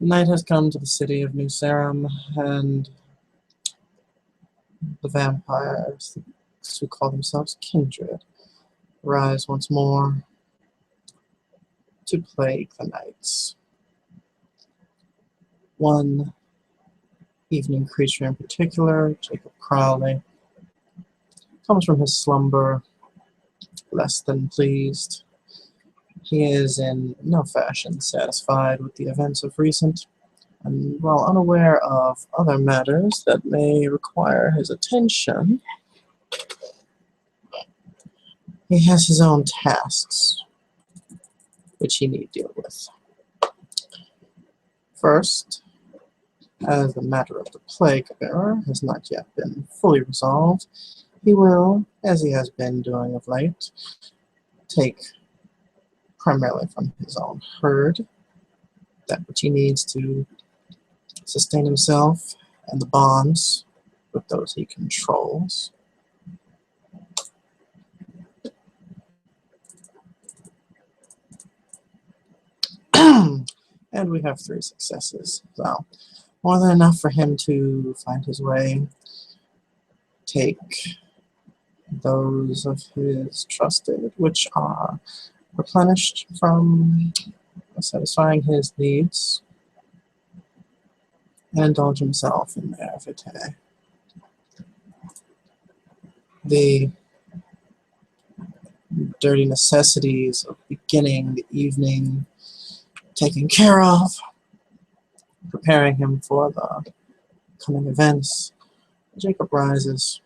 Night has come to the city of New Sarum, and the vampires, who call themselves kindred, rise once more to plague the nights. One evening creature in particular, Jacob Crowley, comes from his slumber less than pleased. He is in no fashion satisfied with the events of recent, and while unaware of other matters that may require his attention, he has his own tasks which he need deal with. First, as the matter of the plague bearer has not yet been fully resolved, he will, as he has been doing of late, take primarily from his own herd that which he needs to sustain himself and the bonds with those he controls. And we have 3 successes, so more than enough for him to find his way, take those of his trusted, which are replenished from satisfying his needs, and indulge himself in their VTMYTE. The dirty necessities of beginning the evening taken care of, preparing him for the coming events, Jacob rises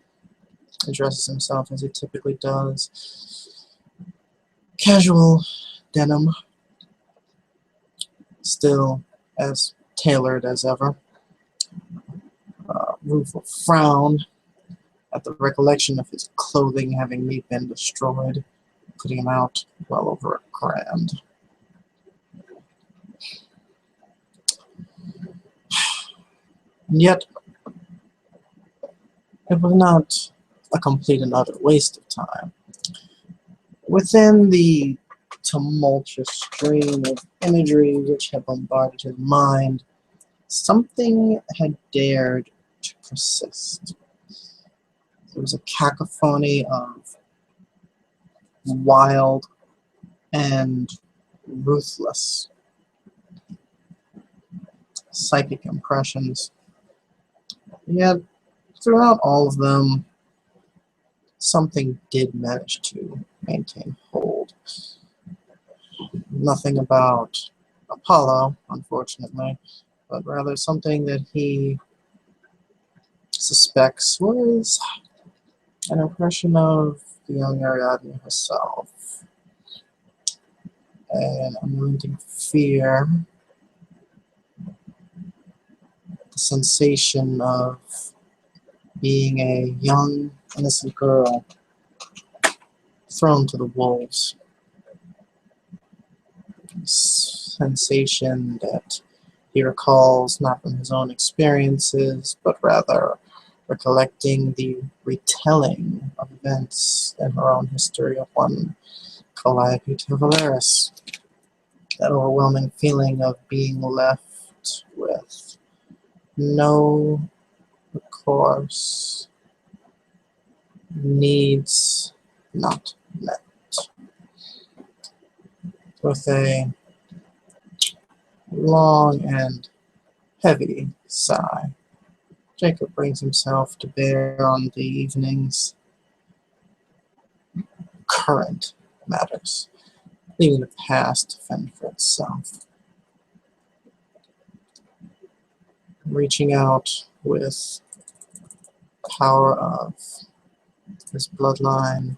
and dresses himself as he typically does. Casual denim, still as tailored as ever. Rueful frown at the recollection of his clothing having been destroyed, putting him out well over $1,000. And yet, it was not a complete and utter waste of time. Within the tumultuous stream of imagery which had bombarded his mind, something had dared to persist. It was a cacophony of wild and ruthless psychic impressions. Yet, throughout all of them, something did manage to maintain hold. Nothing about Apollo, unfortunately, but rather something that he suspects was an impression of the young Ariadne herself. An unrelenting fear, the sensation of being a young, innocent girl thrown to the wolves. Sensation that he recalls not from his own experiences, but rather recollecting the retelling of events in her own history of one Calliope Valeris. That overwhelming feeling of being left with no recourse, needs not met. With a long and heavy sigh, Jacob brings himself to bear on the evening's current matters, leaving the past to fend for itself. Reaching out with the power of his bloodline,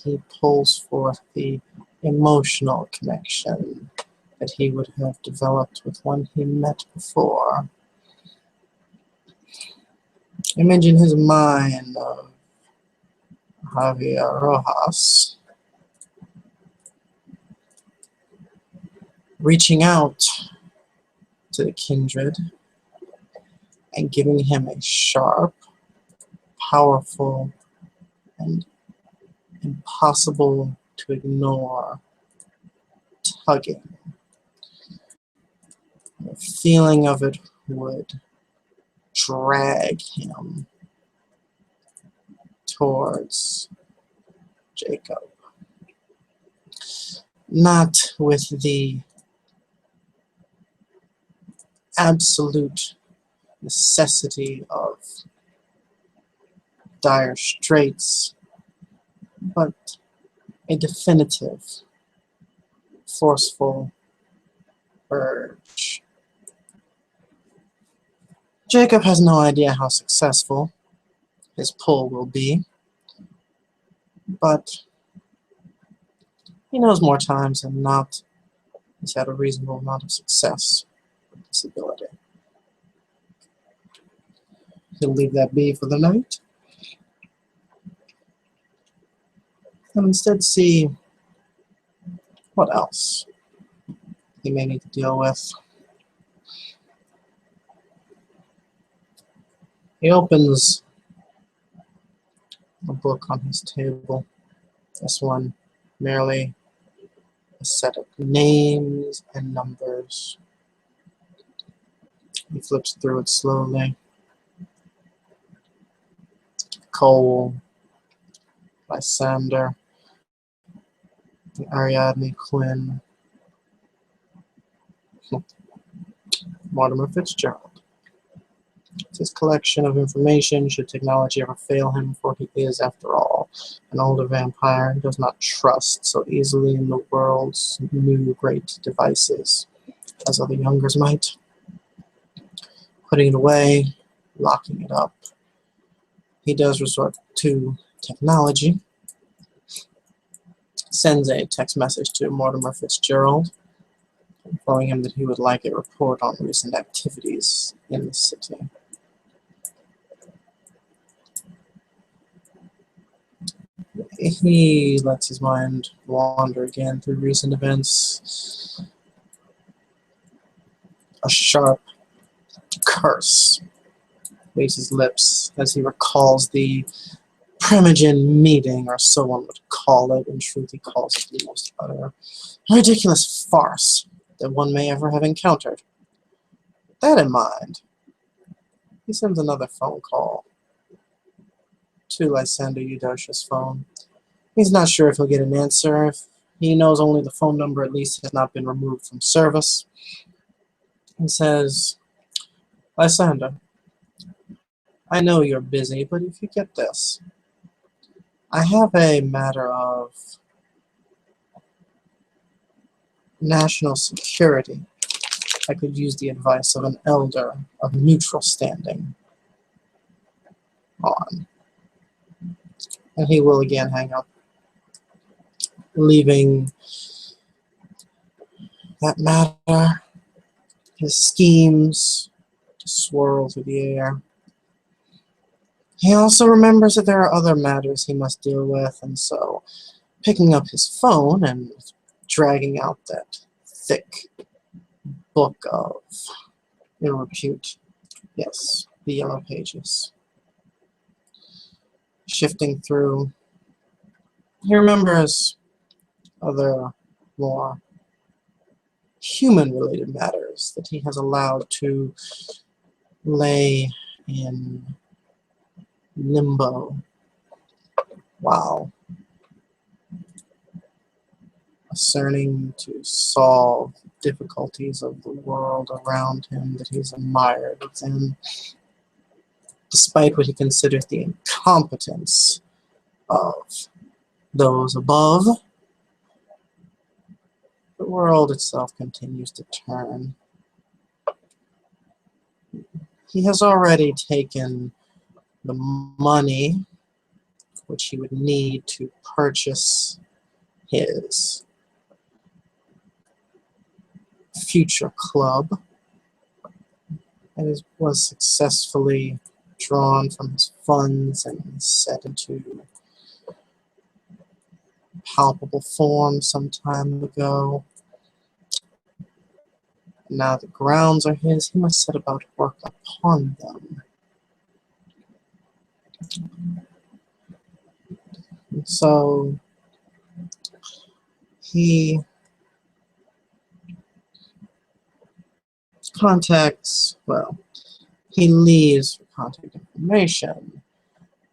he pulls forth the emotional connection that he would have developed with one he met before. Image in his mind of Javier Rojas reaching out to the kindred and giving him a sharp, powerful, and impossible to ignore tugging The feeling of it would drag him towards Jacob. Not with the absolute necessity of dire straits, but a definitive, forceful urge. Jacob has no idea how successful his pull will be, but he knows more times than not he's had a reasonable amount of success with this ability. He'll leave that be for the night, and instead see what else he may need to deal with. He opens a book on his table. This one merely a set of names and numbers. He flips through it slowly. Cole, Lysander, Ariadne Quinn, Mortimer Fitzgerald. It's his collection of information should technology ever fail him, for he is, after all, an older vampire and does not trust so easily in the world's new great devices as other youngers might. Putting it away, locking it up, he does resort to technology. Sends a text message to Mortimer Fitzgerald, informing him that he would like a report on recent activities in the city. He lets his mind wander again through recent events. A sharp curse leaves his lips as he recalls the Primogen meeting, or so one would call it. In truth, he calls it the most utter ridiculous farce that one may ever have encountered. With that in mind, he sends another phone call to Lysander Eudocia's phone. He's not sure if he'll get an answer. If he knows only the phone number at least has not been removed from service. He says, Lysander, I know you're busy, but if you get this, I have a matter of national security. I could use the advice of an elder of neutral standing on. And he will again hang up, leaving that matter, his schemes, to swirl through the air. He also remembers that there are other matters he must deal with, and so, picking up his phone and dragging out that thick book of ill repute, yes, the yellow pages. Shifting through, he remembers other more human-related matters that he has allowed to lay in limbo while discerning to solve difficulties of the world around him that he's admired within, despite what he considers the incompetence of those above. The world itself continues to turn. He has already taken the money which he would need to purchase his future club, and it was successfully drawn from his funds and set into palpable form some time ago. Now the grounds are his, he must set about work upon them. And so he Contacts, well, he leaves for contact information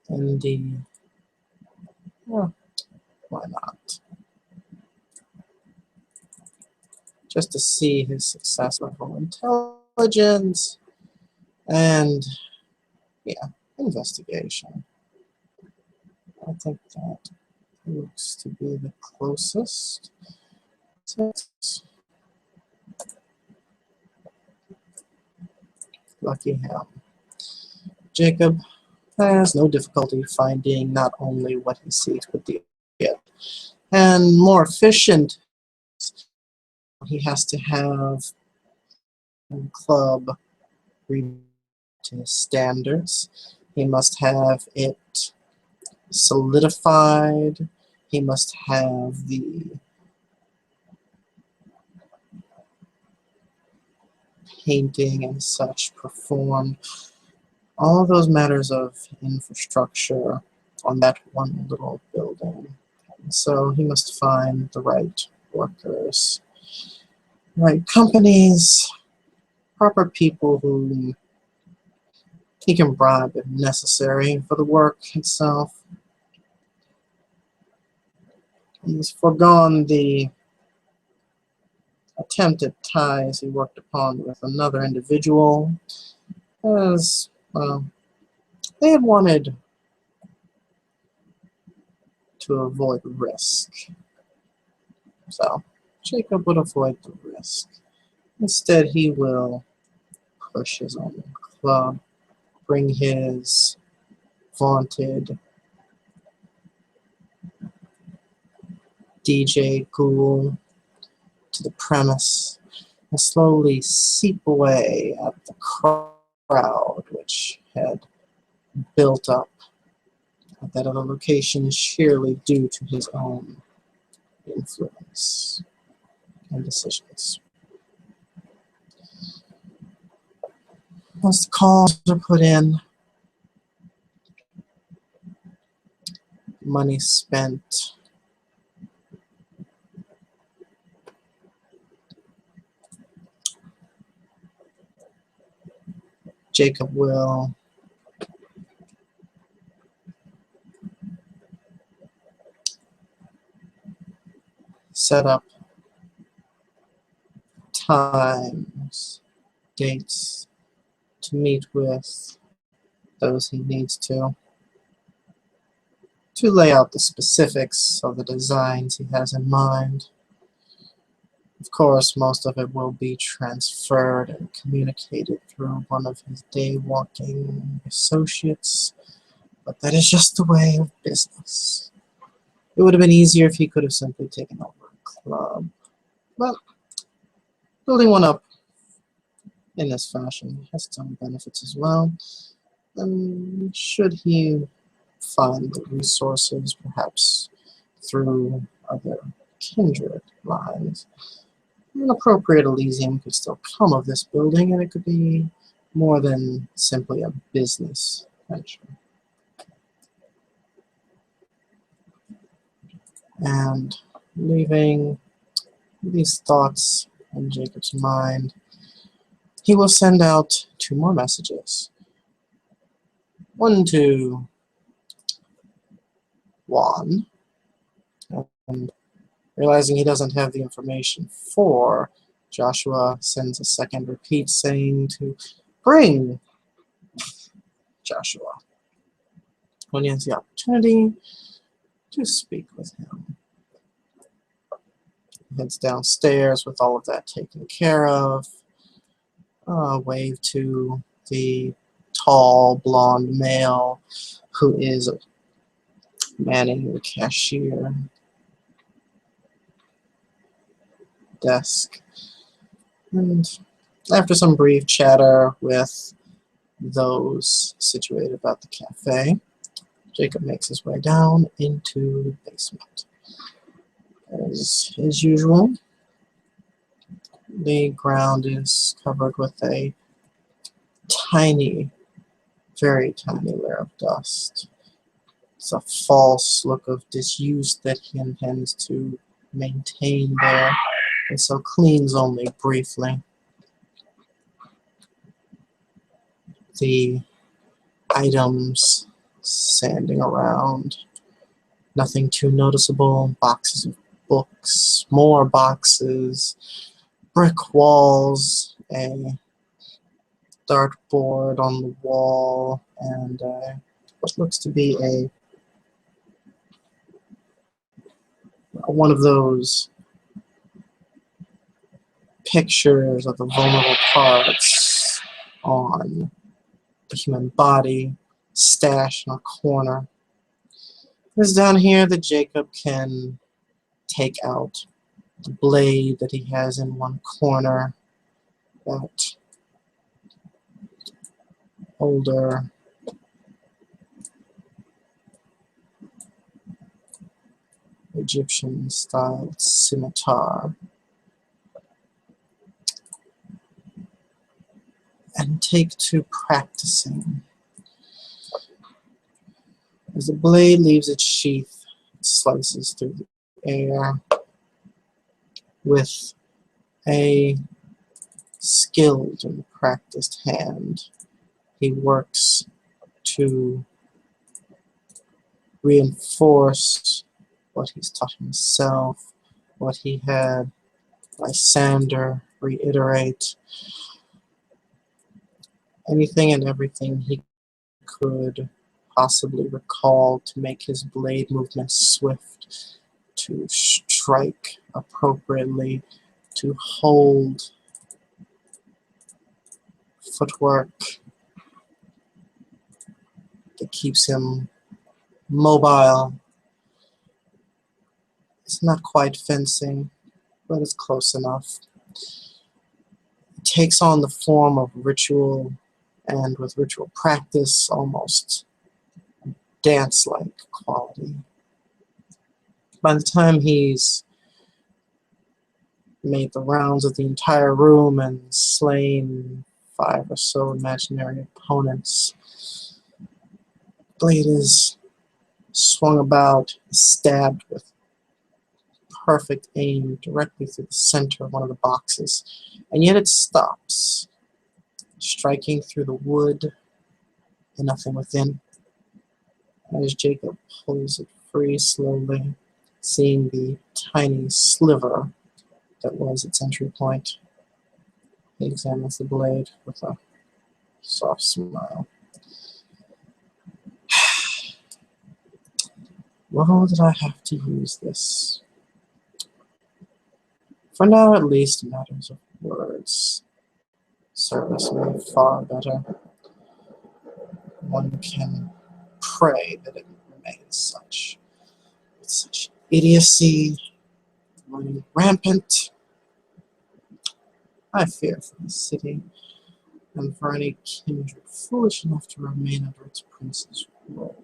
in the, well, why not? Just to see his success level, intelligence, and yeah, investigation. I think that looks to be the closest. Lucky him. Jacob has no difficulty finding not only what he seeks, but the and more efficient. He has to have a club to his standards. He must have it solidified. He must have the painting and such performed. All of those matters of infrastructure on that one little building. So he must find the right workers, right companies, proper people who he can bribe if necessary for the work itself. He's foregone the attempted ties he worked upon with another individual, as, well, they had wanted to avoid risk. So Jacob would avoid the risk. Instead, he will push his own club, bring his vaunted DJ ghoul to the premise and slowly seep away at the crowd which had built up at that other location sheerly due to his own influence and decisions. Once the calls are put in, money spent, Jacob will set up times, dates to meet with those he needs to lay out the specifics of the designs he has in mind. Of course, most of it will be transferred and communicated through one of his day-walking associates, but that is just the way of business. It would have been easier if he could have simply taken over a club, but building one up in this fashion has its own benefits as well. And should he find the resources, perhaps through other kindred lines, an appropriate Elysium could still come of this building, and it could be more than simply a business venture. And leaving these thoughts in Jacob's mind, he will send out 2 more messages. One to Juan, and realizing he doesn't have the information for Joshua, sends a second repeat saying to bring Joshua when he has the opportunity to speak with him. He heads downstairs with all of that taken care of. Wave to the tall blonde male who is manning the cashier desk. And after some brief chatter with those situated about the cafe, Jacob makes his way down into the basement. As is usual, the ground is covered with a tiny, very tiny layer of dust. It's a false look of disuse that he intends to maintain there, and so cleans only briefly. the items sanding around. Nothing too noticeable. Boxes of books, more boxes, brick walls, a dartboard on the wall, and what looks to be one of those pictures of the vulnerable parts on the human body stashed in a corner. It's down here that Jacob can take out the blade that he has in one corner, that older Egyptian-style scimitar, and take to practicing. As the blade leaves its sheath, it slices through the air. With a skilled and practiced hand, he works to reinforce what he's taught himself, what he had Lysander reiterate, anything and everything he could possibly recall to make his blade movements swift, to strike appropriately, to hold footwork that keeps him mobile. It's not quite fencing, but it's close enough. It takes on the form of ritual, and with ritual practice, almost dance-like quality. By the time he's made the rounds of the entire room and slain 5 or so imaginary opponents, blade is swung about, stabbed with perfect aim directly through the center of one of the boxes, and yet it stops, striking through the wood and nothing within. As Jacob pulls it free slowly, seeing the tiny sliver that was its entry point, he examines the blade with a soft smile. Well, did I have to use this? For now, at least, matters of words service me far better. One can pray that it remains such. With such idiocy running rampant, I fear for the city, and for any kindred foolish enough to remain under its prince's rule.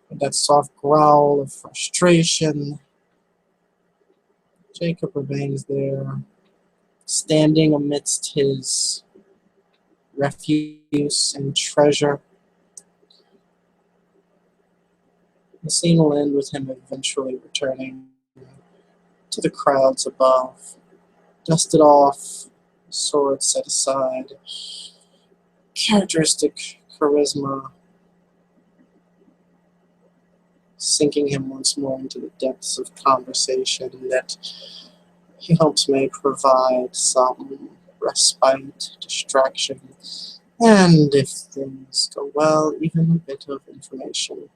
With that soft growl of frustration, Jacob remains there, standing amidst his refuse and treasure. The scene will end with him eventually returning to the crowds above, dusted off, sword set aside, characteristic charisma sinking him once more into the depths of conversation that he hopes may provide some respite, distraction, and if things go well, even a bit of information.